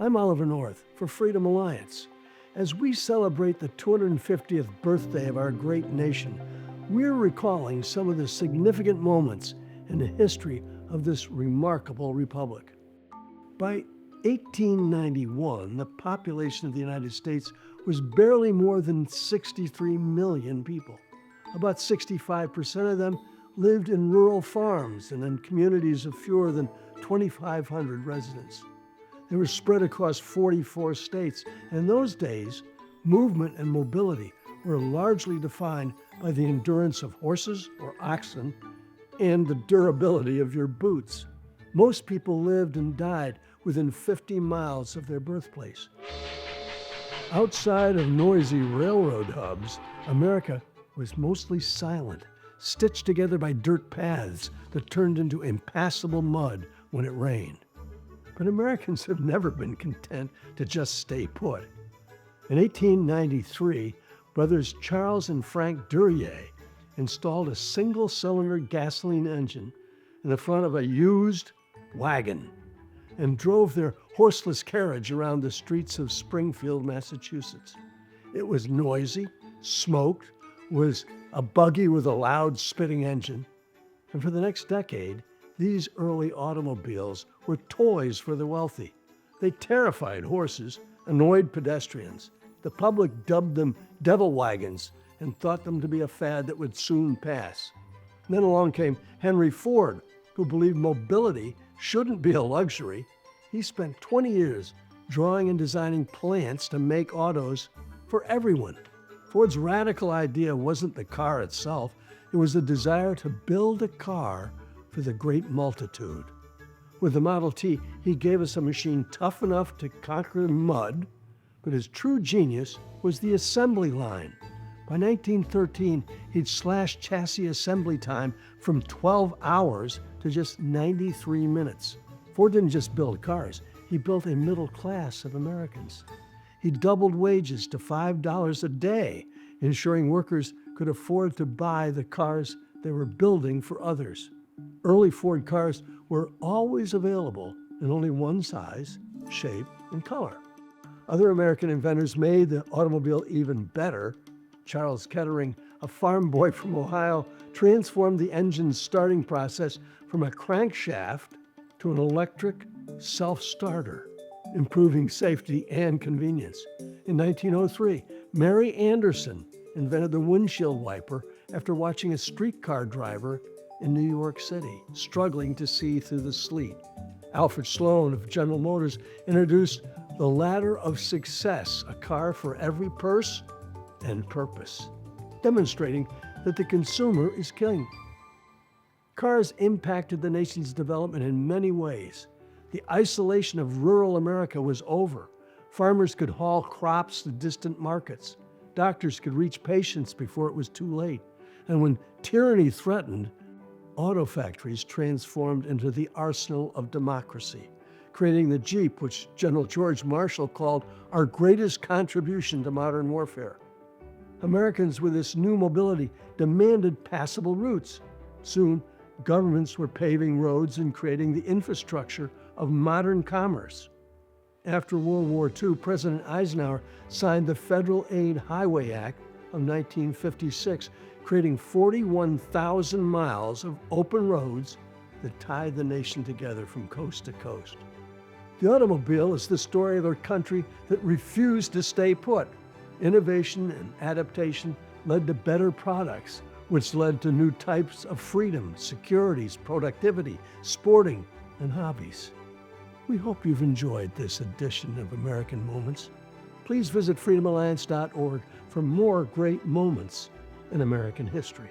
I'm Oliver North for Freedom Alliance. As we celebrate the 250th birthday of our great nation, we're recalling some of the significant moments in the history of this remarkable republic. By 1891, the population of the United States was barely more than 63 million people. About 65% of them lived in rural farms and in communities of fewer than 2,500 residents. They were spread across 44 states, and in those days, movement and mobility were largely defined by the endurance of horses or oxen and the durability of your boots. Most people lived and died within 50 miles of their birthplace. Outside of noisy railroad hubs, America was mostly silent, stitched together by dirt paths that turned into impassable mud when it rained. But Americans have never been content to just stay put. In 1893, brothers Charles and Frank Duryea installed a single-cylinder gasoline engine in the front of a used wagon and drove their horseless carriage around the streets of Springfield, Massachusetts. It was noisy, smoked, was a buggy with a loud spitting engine. And for the next decade, these early automobiles were toys for the wealthy. They terrified horses, annoyed pedestrians. The public dubbed them devil wagons and thought them to be a fad that would soon pass. And then along came Henry Ford, who believed mobility shouldn't be a luxury. He spent 20 years drawing and designing plants to make autos for everyone. Ford's radical idea wasn't the car itself, it was the desire to build a car for the great multitude. With the Model T, he gave us a machine tough enough to conquer mud, but his true genius was the assembly line. By 1913, he'd slashed chassis assembly time from 12 hours to just 93 minutes. Ford didn't just build cars, he built a middle class of Americans. He doubled wages to $5 a day, ensuring workers could afford to buy the cars they were building for others. Early Ford cars were always available in only one size, shape, and color. Other American inventors made the automobile even better. Charles Kettering, a farm boy from Ohio, transformed the engine's starting process from a crankshaft to an electric self-starter, improving safety and convenience. In 1903, Mary Anderson invented the windshield wiper after watching a streetcar driver in New York City, struggling to see through the sleet. Alfred Sloan of General Motors introduced the Ladder of Success, a car for every purse and purpose, demonstrating that the consumer is king. Cars impacted the nation's development in many ways. The isolation of rural America was over. Farmers could haul crops to distant markets. Doctors could reach patients before it was too late. And when tyranny threatened, auto factories transformed into the arsenal of democracy, creating the Jeep, which General George Marshall called our greatest contribution to modern warfare. Americans with this new mobility demanded passable routes. Soon, governments were paving roads and creating the infrastructure of modern commerce. After World War II, President Eisenhower signed the Federal Aid Highway Act of 1956, creating 41,000 miles of open roads that tied the nation together from coast to coast. The automobile is the story of a country that refused to stay put. Innovation and adaptation led to better products, which led to new types of freedom, securities, productivity, sporting, and hobbies. We hope you've enjoyed this edition of American Moments. Please visit freedomalliance.org for more great moments in American history.